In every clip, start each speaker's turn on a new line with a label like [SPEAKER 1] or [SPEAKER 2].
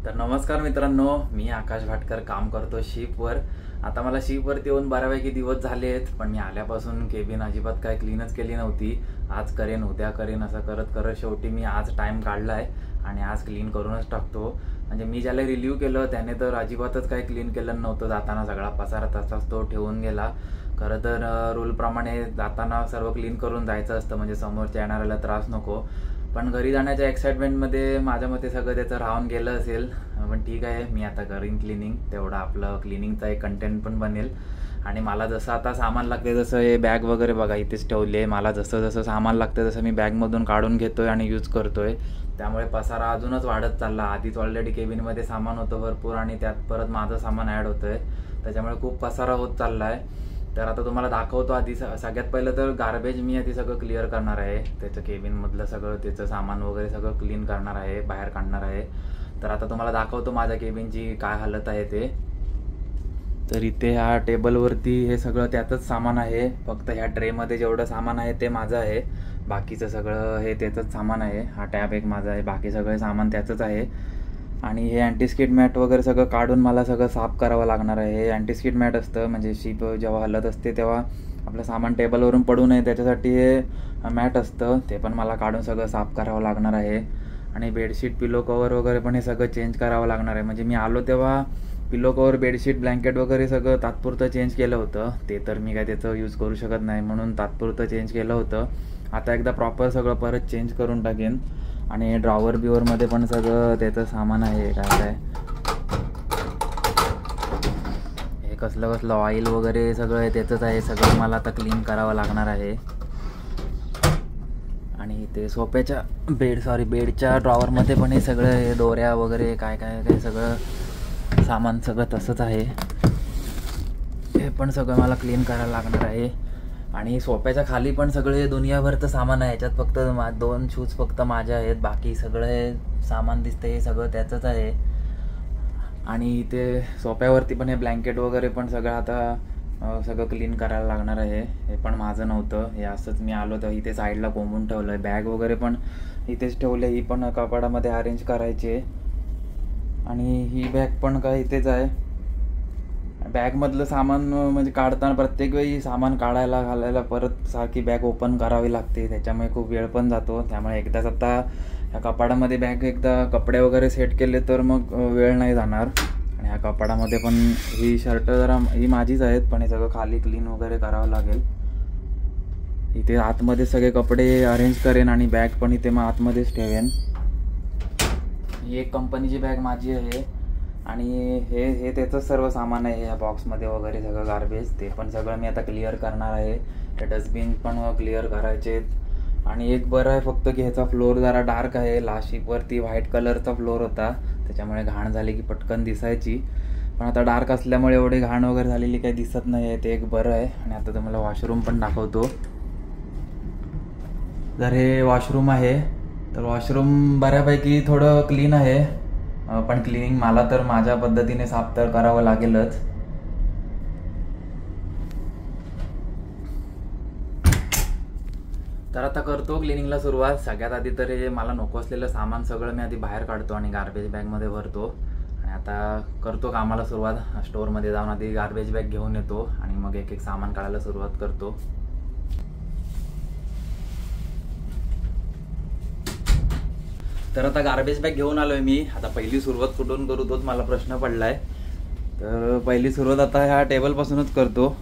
[SPEAKER 1] तर नमस्कार मित्रांनो, मी आकाश भाटकर काम करतो शिपवर. आता मला शिपवरती येऊन बऱ्यापैकी दिवस झाले आहेत, पण मी आल्यापासून केबिन अजिबात काय क्लीनच केली नव्हती. आज करेन, उद्या करेन असं करत करत शेवटी मी आज टाइम काढलाय आणि आज क्लीन करूनच टाकतो. म्हणजे मी ज्याला रिव्ह्यू केलं त्याने तर अजिबातच काही क्लीन केलं नव्हतं. जाताना सगळा पसारा तसाच तो ठेवून गेला. खरं तर रूलप्रमाणे जाताना सर्व क्लीन करून जायचं असतं, म्हणजे समोरच्या येणाऱ्याला त्रास नको. पण घरी जाण्याच्या एक्साइटमेंटमध्ये माझ्या मते सगळं त्याचं राहून गेलं असेल. पण ठीक आहे, मी आता करीन क्लिनिंग. तेवढं आपलं क्लिनिंगचा एक कंटेंट पण बनेल. आणि मला जसं आता सामान लागते, जसं हे बॅग वगैरे बघा इथेच ठेवली आहे. मला जसं जसं सामान लागतं तसं मी बॅगमधून काढून घेतोय आणि यूज करतोय. त्यामुळे पसारा अजूनच वाढत चालला. आधीच ऑलरेडी केबिनमध्ये सामान होतं भरपूर आणि त्यात परत माझं सामान ॲड होतंय. त्याच्यामुळे खूप पसारा होत चालला आहे. तर आता तुम्हाला दाखवतो. आधी सगळ्यात पहिलं तर गार्बेज मी आधी सगळं क्लिअर करणार आहे. त्याचं केबिनमधलं सगळं त्याचं सामान वगैरे सगळं क्लीन करणार आहे, बाहेर काढणार आहे. तर आता तुम्हाला दाखवतो माझ्या केबिनची काय हालत आहे ते. तर इथे ह्या टेबलवरती हे सगळं त्याचंच सामान आहे. फक्त ह्या ट्रेमध्ये जेवढं सामान आहे ते माझं आहे. बाकीचं सगळं हे त्याचंच सामान आहे. हा टॅब एक माझा आहे, बाकी सगळं सामान त्याचंच आहे. आणि हे अँटीस्किड मॅट वगैरे सगळं काढून मला सगळं साफ करावं लागणार आहे. हे अँटीस्किड मॅट असतं, म्हणजे शिप जेव्हा हलत असते तेव्हा आपलं सामान टेबलवरून पडू नये त्याच्यासाठी हे मॅट असतं. ते पण मला काढून सगळं साफ करावं लागणार आहे. आणि बेडशीट, पिलो कवर वगैरे पण हे सगळं चेंज करावं लागणार आहे. म्हणजे मी आलो तेव्हा पिलो कवर, बेडशीट, ब्लँकेट वगैरे सगळं तात्पुरतं चेंज केलं होतं. ते तर मी काय त्याचं यूज करू शकत नाही, म्हणून तात्पुरतं चेंज केलं होतं. आता एकदा प्रॉपर सगळं परत चेंज करून टाकेन. आणि ड्रॉवर बिवरमध्ये पण सगळं त्याचं सामान आहे. काय हे कसलं कसलं ऑइल वगैरे सगळं त्याचंच आहे. सगळं मला आता क्लीन करावं लागणार आहे. आणि ते सोफ्याच्या बेडच्या ड्रॉवरमध्ये पण हे सगळं हे दोऱ्या वगैरे काय काय काय सगळं सामान सगळं तसंच आहे. हे पण सगळं मला क्लीन करायला लागणार आहे. आणि सोफ्याच्या खाली पण सगळे दुनियाभरचं सामान आहे. याच्यात फक्त 2 शूज फक्त माझ्या आहेत, बाकी सगळे सामान दिसतं हे सगळं त्याचंच आहे. आणि इथे सोफ्यावरती पण हे ब्लँकेट वगैरे पण सगळं आता सगळं क्लीन करायला लागणार आहे. हे पण माझं नव्हतं, हे असंच मी आलो तर इथे साईडला कोंबून ठेवलं आहे. बॅग वगैरे पण इथेच ठेवले, ही पण कपाडामध्ये अरेंज करायची आहे. आणि ही बॅग पण काय इथेच आहे. बॅगमधलं सामान म्हणजे काढताना प्रत्येक वेळी सामान काढायला घालायला परत सारखी बॅग ओपन करावी लागते. त्याच्यामुळे खूप वेळ पण जातो. त्यामुळे एकदाच आता ह्या कपाडामध्ये बॅग एकदा कपडे वगैरे सेट केले तर मग वेळ नाही जाणार. आणि ह्या कपाडामध्ये पण ही शर्ट जरा ही माझीच आहेत, पण हे सगळं खाली क्लीन वगैरे करावं लागेल. इथे आतमध्ये सगळे कपडे अरेंज करेन आणि बॅग पण इथे मग आतमध्येच ठेवेन. ही एक कंपनीची बॅग माझी आहे. आणि हे त्याचंच सर्व सामान आहे ह्या बॉक्समध्ये वगैरे सगळं गार्बेज. ते पण सगळं मी आता क्लिअर करणार आहे. ते डस्टबिन पण क्लिअर करायचे. आणि एक बरं आहे फक्त की ह्याचा फ्लोअर जरा डार्क आहे. लास्ट शिपवरती व्हाईट कलरचा फ्लोअर होता, त्याच्यामुळे घाण झाली की पटकन दिसायची. पण आता डार्क असल्यामुळे एवढी घाण वगैरे झालेली काही दिसत नाही आहे, ते एक बरं आहे. आणि आता तुम्हाला वॉशरूम पण दाखवतो. तर हे वॉशरूम आहे. तर वॉशरूम बऱ्यापैकी थोडं क्लीन आहे, पण क्लिनिंग मला तर माझ्या पद्धतीने साफ तर करावं लागेलच. तर आता करतो क्लिनिंगला सुरुवात. सगळ्यात आधी तर हे मला नको असलेलं सामान सगळं मी आधी बाहेर काढतो आणि गार्बेज बॅगमध्ये भरतो. आणि आता करतो कामाला सुरुवात. स्टोअरमध्ये जाऊन आधी गार्बेज बॅग घेऊन येतो आणि मग एक एक सामान काढायला सुरुवात करतो. तर आता गार्बेज बॅग घेऊन आलोय मी. आता पहिली सुरुवात कुठून करू तोच मला प्रश्न पडलाय. तर पहिली सुरुवात आता ह्या टेबलपासूनच करतो.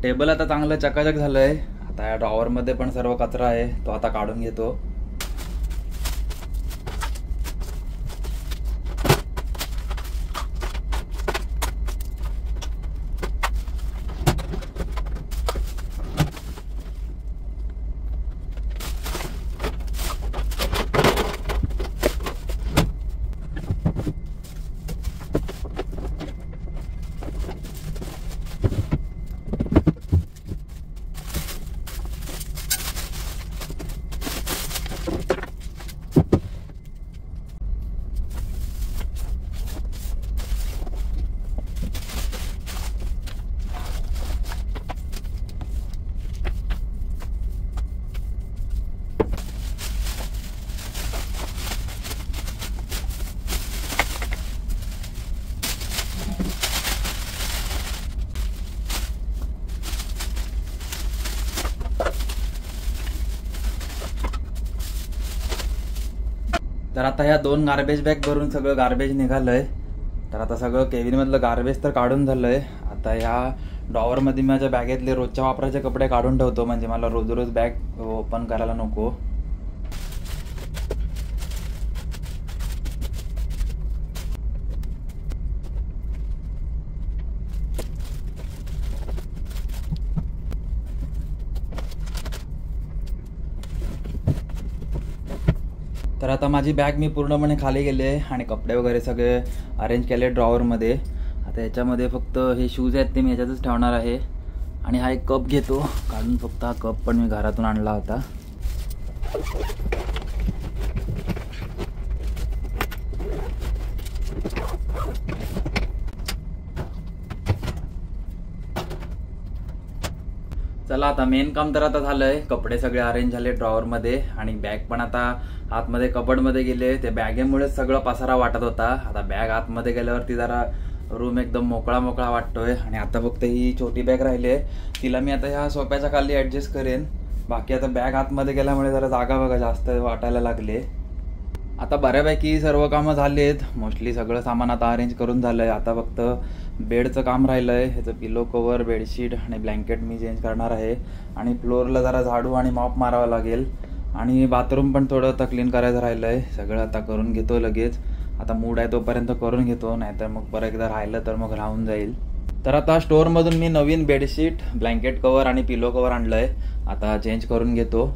[SPEAKER 1] टेबल आता चांगलं चकाचक झालंय. आता या ड्रॉवरमध्ये पण सर्व कचरा आहे, तो आता काढून घेतो. तर आता ह्या 2 गार्बेज बॅग भरून सगळं गार्बेज निघालंय. तर आता सगळं केबिनमधलं गार्बेज तर काढून झालंय. आता ह्या ड्रॉवरमध्ये माझ्या बॅगेतले रोजच्या वापराचे कपडे काढून ठेवतो, म्हणजे मला रोज रोज बॅग ओपन करायला नको. तर आता माझी बॅग मी पूर्णपणे खाली गेले आणि कपडे वगैरे सगळे अरेंज केले ड्रॉवरमध्ये. आता याच्यामध्ये फक्त हे शूज आहेत ते मी याच्यातच ठेवणार आहे. आणि हा एक कप घेतो काढून, फक्त हा कप पण मी घरातून आणला होता. चला आता मेन काम तर आता झालंय. कपडे सगळे अरेंज झाले ड्रॉवरमध्ये आणि बॅग पण आता आतमध्ये कबडमध्ये गेले. त्या बॅगेमुळेच सगळं पसारा वाटत होता. आता बॅग आतमध्ये गेल्यावरती जरा रूम एकदम मोकळा मोकळा वाटतोय. आणि आता फक्त ही छोटी बॅग राहिली आहे, तिला मी आता ह्या सोफ्याच्या खाली ॲडजस्ट करेन. बाकी आता बॅग आतमध्ये गेल्यामुळे जरा जागा बघा जास्त वाटायला लागले. आता बऱ्यापैकी सर्व कामं झाली आहेत. मोस्टली सगळं सामान आता अरेंज करून झालं आहे. आता फक्त बेडचं काम राहिलं आहे. ह्याचं पिलो कवर, बेडशीट आणि ब्लँकेट मी चेंज करणार आहे. आणि फ्लोअरला जरा झाडू आणि मॉप मारावं लागेल. आणि बाथरूम पण थोडं आता क्लीन करायचं राहिलं आहे. सगळं आता करून घेतो लगेच. आता मूड आहे तोपर्यंत करून घेतो, नाहीतर मग परत एकदा राहिलं तर मग राहून जाईल. तर आता स्टोअरमधून मी नवीन बेडशीट, ब्लँकेट कवर आणि पिलो कवर आणलं आहे. आता चेंज करून घेतो.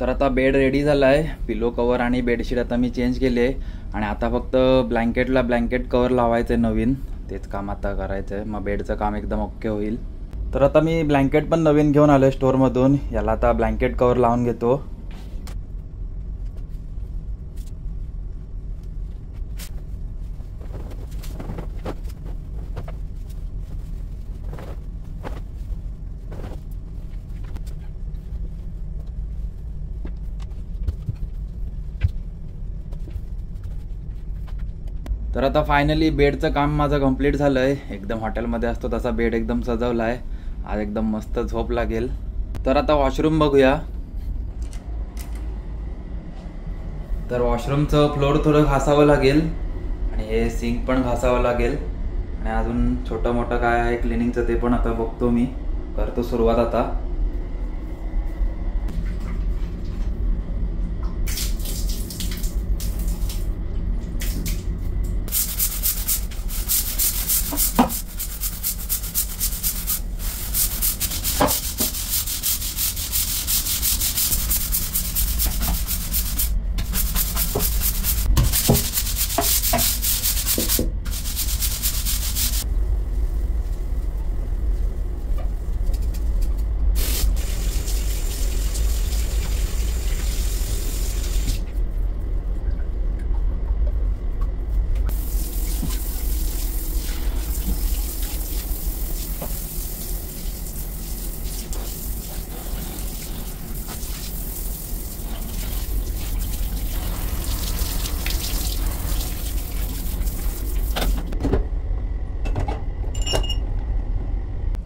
[SPEAKER 1] तर आता बेड रेडी झाला आहे. पिलो कवर आणि बेडशीट आता मी चेंज केले आणि आता फक्त ब्लँकेटला ब्लँकेट कवर लावायचं आहे नवीन. तेच काम आता करायचं आहे, मग बेडचं काम एकदम ओके होईल. तर आता मी ब्लँकेट पण नवीन घेऊन आलो आहे स्टोअरमधून. याला आता ब्लँकेट कवर लावून घेतो. तर आता फायनली बेडचं काम माझं कंप्लीट झालं आहे. एकदम हॉटेलमध्ये असतो तसा बेड एकदम सजवला आहे. आज एकदम मस्त झोप लागेल. तर आता वॉशरूम बघूया. तर वॉशरूमचं फ्लोअर थोडं घासावं लागेल आणि हे सिंक पण घासावं लागेल. आणि अजून छोटं मोठं काय आहे क्लिनिंगचं ते पण आता बघतो, मी करतो सुरुवात आता.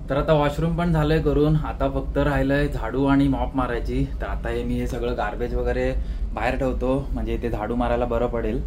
[SPEAKER 1] तर आता वॉशरूम पण झालंय करून. आता फक्त राहिलंय झाडू आणि मॉप मारायची. तर आता मी हे सगळं गार्बेज वगैरे बाहेर ठेवतो, म्हणजे ते झाडू मारायला बरं पडेल.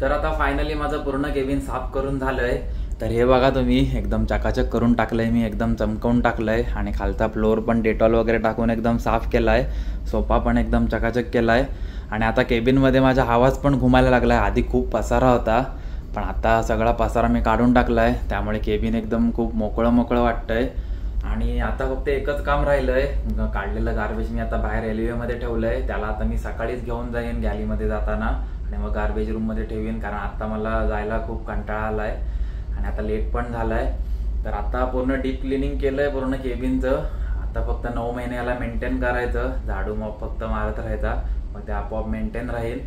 [SPEAKER 1] तर आता फायनली माझं पूर्ण केबिन साफ करून झालंय. तर हे बघा तुम्ही, एकदम चकाचक करून टाकलंय मी, एकदम चमकवून टाकलंय आणि खालचा फ्लोअर पण डेटॉल वगैरे टाकून एकदम साफ केलाय. सोफा पण एकदम चकाचक केलाय. आणि आता केबिनमध्ये माझा आवाज पण घुमायला लागलाय. आधी खूप पसारा होता, पण आता सगळा पसारा मी काढून टाकलाय, त्यामुळे केबिन एकदम खूप मोकळं मोकळं वाटतंय. आणि आता फक्त एकच काम राहिलंय, काढलेलं गार्बेज मी आता बाहेर रेल्वेमध्ये ठेवलंय. त्याला आता मी सकाळीच घेऊन जाईन गॅलीमध्ये जाताना आणि मग गार्बेज रूममध्ये ठेवीन, कारण आता मला जायला खूप कंटाळा आलाय आणि आता लेट पण झालाय. तर आता पूर्ण डीप क्लिनिंग केलंय पूर्ण केबिनचं. आता फक्त 9 महिन्याला मेंटेन करायचं, झाडू मॉप फक्त मारत राहायचा, मग ते आपोआप मेंटेन राहील.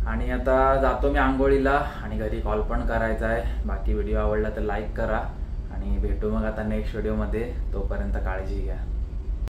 [SPEAKER 1] आणि आता जातो मी आंघोळीला आणि घरी कॉल पण करायचा आहे. बाकी व्हिडिओ आवडला तर लाईक करा आणि भेटू मग आता नेक्स्ट व्हिडिओमध्ये. तोपर्यंत काळजी घ्या.